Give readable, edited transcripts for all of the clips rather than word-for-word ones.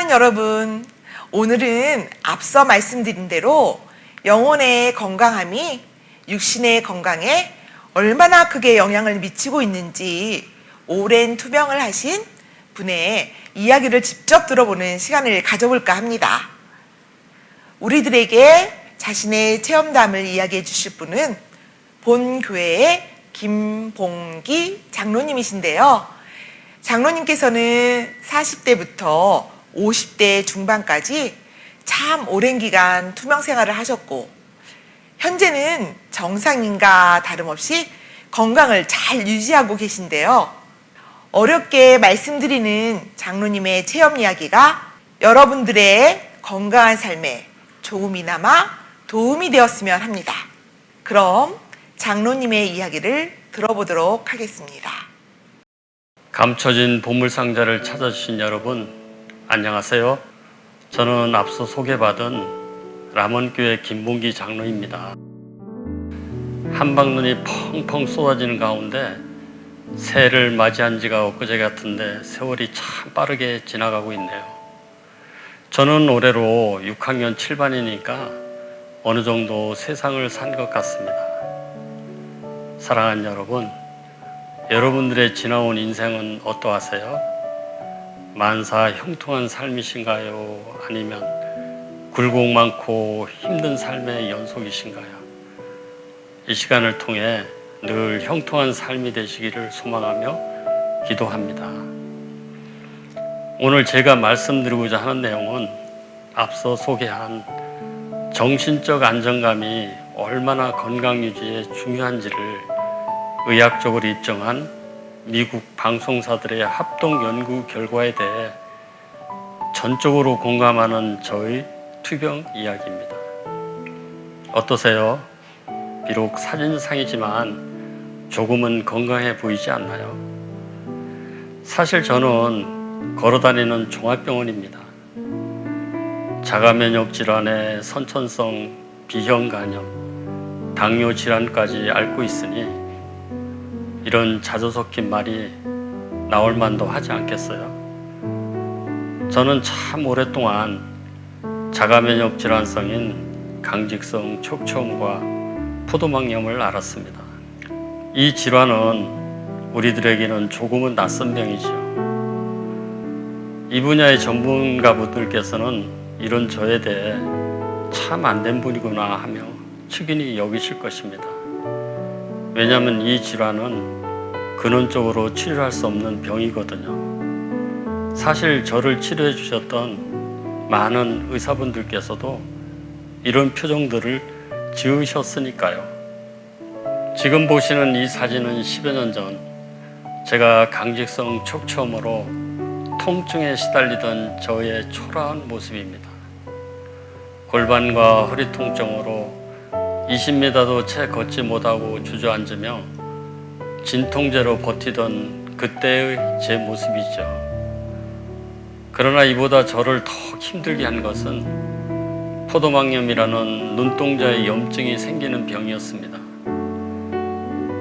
사랑하는 여러분, 오늘은 앞서 말씀드린 대로 영혼의 건강함이 육신의 건강에 얼마나 크게 영향을 미치고 있는지 오랜 투병을 하신 분의 이야기를 직접 들어보는 시간을 가져볼까 합니다. 우리들에게 자신의 체험담을 이야기해 주실 분은 본 교회의 김봉기 장로님이신데요. 장로님께서는 40대부터 50대 중반까지 참 오랜 기간 투병 생활을 하셨고, 현재는 정상인과 다름없이 건강을 잘 유지하고 계신데요. 어렵게 말씀드리는 장로님의 체험 이야기가 여러분들의 건강한 삶에 조금이나마 도움이 되었으면 합니다. 그럼 장로님의 이야기를 들어보도록 하겠습니다. 감춰진 보물상자를 찾아주신 여러분, 안녕하세요. 저는 앞서 소개받은 람원교회 김봉기 장로입니다. 한방눈이 펑펑 쏟아지는 가운데 새해를 맞이한 지가 엊그제 같은데 세월이 참 빠르게 지나가고 있네요. 저는 올해로 6학년 7반이니까 어느 정도 세상을 산 것 같습니다. 사랑하는 여러분, 여러분들의 지나온 인생은 어떠하세요? 만사 형통한 삶이신가요? 아니면 굴곡 많고 힘든 삶의 연속이신가요? 이 시간을 통해 늘 형통한 삶이 되시기를 소망하며 기도합니다. 오늘 제가 말씀드리고자 하는 내용은 앞서 소개한 정신적 안정감이 얼마나 건강 유지에 중요한지를 의학적으로 입증한 미국 방송사들의 합동 연구 결과에 대해 전적으로 공감하는 저의 투병 이야기입니다. 어떠세요? 비록 사진상이지만 조금은 건강해 보이지 않나요? 사실 저는 걸어다니는 종합병원입니다. 자가면역 질환에 선천성 비형 간염, 당뇨 질환까지 앓고 있으니 이런 자주 섞인 말이 나올 만도 하지 않겠어요? 저는 참 오랫동안 자가면역 질환성인 강직성 척추염과 포도막염을 앓았습니다. 이 질환은 우리들에게는 조금은 낯선 병이죠. 이 분야의 전문가분들께서는 이런 저에 대해 참 안된 분이구나 하며 측은히 여기실 것입니다. 왜냐하면 이 질환은 근원적으로 치료할 수 없는 병이거든요. 사실 저를 치료해 주셨던 많은 의사분들께서도 이런 표정들을 지으셨으니까요. 지금 보시는 이 사진은 10여 년 전 제가 강직성 척추염으로 통증에 시달리던 저의 초라한 모습입니다. 골반과 허리 통증으로 20m도 채 걷지 못하고 주저앉으며 진통제로 버티던 그때의 제 모습이죠. 그러나 이보다 저를 더 힘들게 한 것은 포도막염이라는 눈동자에 염증이 생기는 병이었습니다.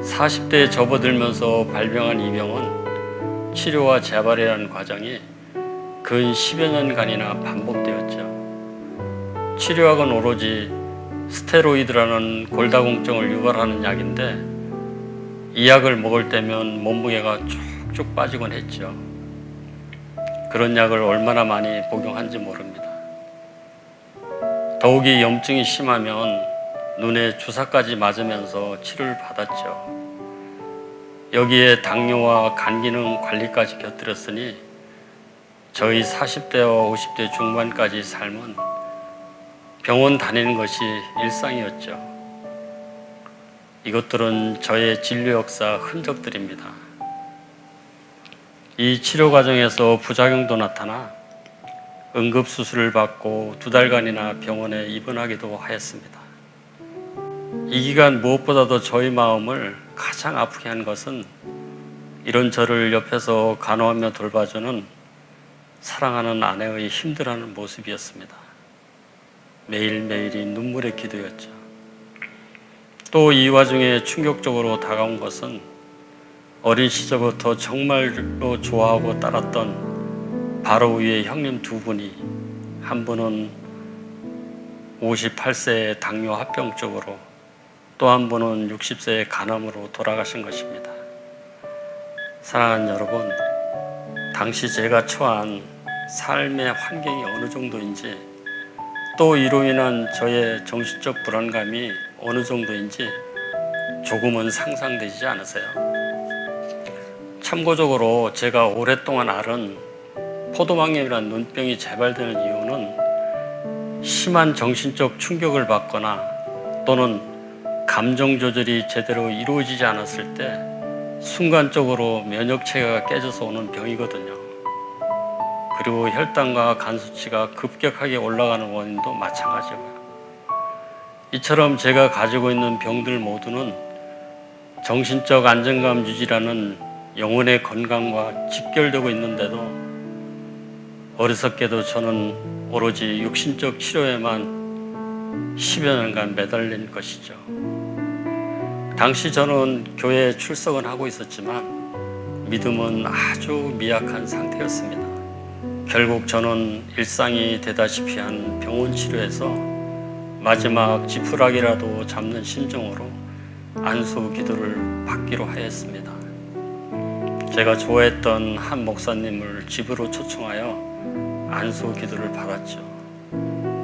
40대에 접어들면서 발병한 이 병은 치료와 재발이라는 과정이 근 10여 년간이나 반복되었죠. 치료약은 오로지 스테로이드라는 골다공증을 유발하는 약인데 이 약을 먹을 때면 몸무게가 쭉쭉 빠지곤 했죠. 그런 약을 얼마나 많이 복용한지 모릅니다. 더욱이 염증이 심하면 눈에 주사까지 맞으면서 치료를 받았죠. 여기에 당뇨와 간 기능 관리까지 곁들였으니 저희 40대와 50대 중반까지 삶은 병원 다니는 것이 일상이었죠. 이것들은 저의 진료 역사 흔적들입니다. 이 치료 과정에서 부작용도 나타나 응급수술을 받고 2달간이나 병원에 입원하기도 하였습니다. 이 기간 무엇보다도 저희 마음을 가장 아프게 한 것은 이런 저를 옆에서 간호하며 돌봐주는 사랑하는 아내의 힘들어하는 모습이었습니다. 매일매일이 눈물의 기도였죠. 또 이 와중에 충격적으로 다가온 것은 어린 시절부터 정말로 좋아하고 따랐던 바로 위에 형님 두 분이, 한 분은 58세의 당뇨 합병 쪽으로, 또 한 분은 60세의 간암으로 돌아가신 것입니다. 사랑하는 여러분, 당시 제가 처한 삶의 환경이 어느 정도인지, 또 이로 인한 저의 정신적 불안감이 어느 정도인지 조금은 상상되지 않으세요? 참고적으로 제가 오랫동안 앓은 포도막염이라는 눈병이 재발되는 이유는 심한 정신적 충격을 받거나 또는 감정 조절이 제대로 이루어지지 않았을 때 순간적으로 면역체계가 깨져서 오는 병이거든요. 그리고 혈당과 간 수치가 급격하게 올라가는 원인도 마찬가지고요. 이처럼 제가 가지고 있는 병들 모두는 정신적 안정감 유지라는 영혼의 건강과 직결되고 있는데도 어리석게도 저는 오로지 육신적 치료에만 10여 년간 매달린 것이죠. 당시 저는 교회에 출석은 하고 있었지만 믿음은 아주 미약한 상태였습니다. 결국 저는 일상이 되다시피 한 병원 치료에서 마지막 지푸라기라도 잡는 심정으로 안수 기도를 받기로 하였습니다. 제가 좋아했던 한 목사님을 집으로 초청하여 안수 기도를 받았죠.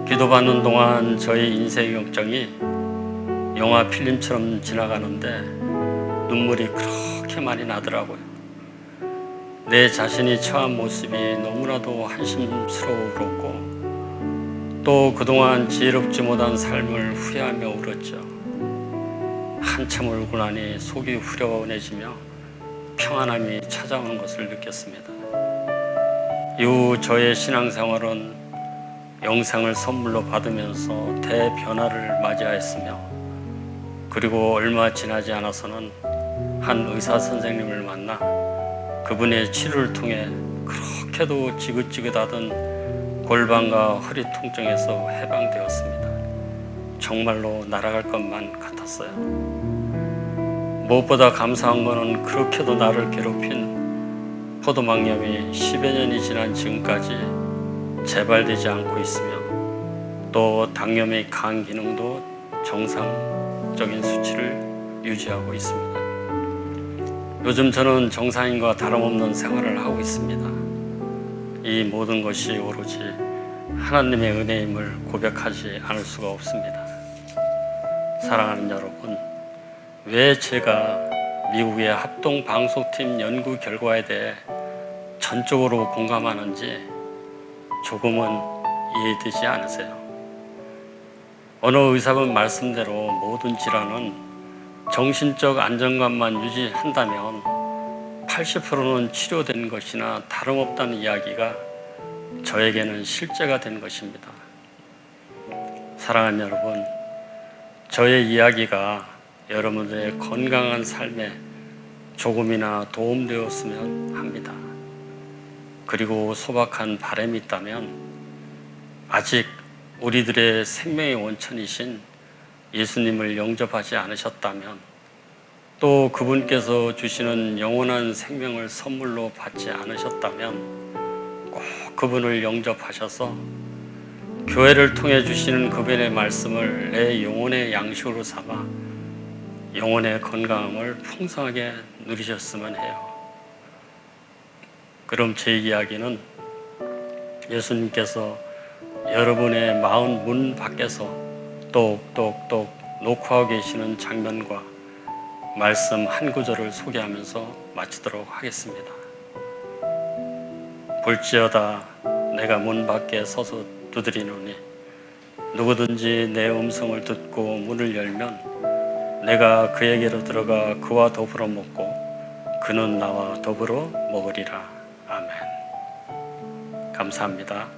기도받는 동안 저의 인생 역정이 영화 필름처럼 지나가는데 눈물이 그렇게 많이 나더라고요. 내 자신이 처한 모습이 너무나도 한심스러웠고 또 그동안 지혜롭지 못한 삶을 후회하며 울었죠. 한참 울고 나니 속이 후련해지며 평안함이 찾아오는 것을 느꼈습니다. 이후 저의 신앙생활은 영상을 선물로 받으면서 대변화를 맞이하였으며, 그리고 얼마 지나지 않아서는 한 의사 선생님을 만나 그분의 치료를 통해 그렇게도 지긋지긋하던 골반과 허리 통증에서 해방되었습니다. 정말로 날아갈 것만 같았어요. 무엇보다 감사한 것은 그렇게도 나를 괴롭힌 포도막염이 10여 년이 지난 지금까지 재발되지 않고 있으며, 또 당뇨의 간 기능도 정상적인 수치를 유지하고 있습니다. 요즘 저는 정상인과 다름없는 생활을 하고 있습니다. 이 모든 것이 오로지 하나님의 은혜임을 고백하지 않을 수가 없습니다. 사랑하는 여러분, 왜 제가 미국의 합동방송팀 연구 결과에 대해 전적으로 공감하는지 조금은 이해되지 않으세요? 어느 의사분 말씀대로 모든 질환은 정신적 안정감만 유지한다면 80%는 치료된 것이나 다름없다는 이야기가 저에게는 실제가 된 것입니다. 사랑하는 여러분, 저의 이야기가 여러분들의 건강한 삶에 조금이나 도움되었으면 합니다. 그리고 소박한 바람이 있다면, 아직 우리들의 생명의 원천이신 예수님을 영접하지 않으셨다면, 또 그분께서 주시는 영원한 생명을 선물로 받지 않으셨다면 꼭 그분을 영접하셔서 교회를 통해 주시는 그분의 말씀을 내 영혼의 양식으로 삼아 영혼의 건강함을 풍성하게 누리셨으면 해요. 그럼 제 이야기는 예수님께서 여러분의 마음 문 밖에서 똑똑똑 녹화하고 계시는 장면과 말씀 한 구절을 소개하면서 마치도록 하겠습니다. 볼지어다 내가 문 밖에 서서 두드리노니 누구든지 내 음성을 듣고 문을 열면 내가 그에게로 들어가 그와 더불어 먹고 그는 나와 더불어 먹으리라. 아멘. 감사합니다.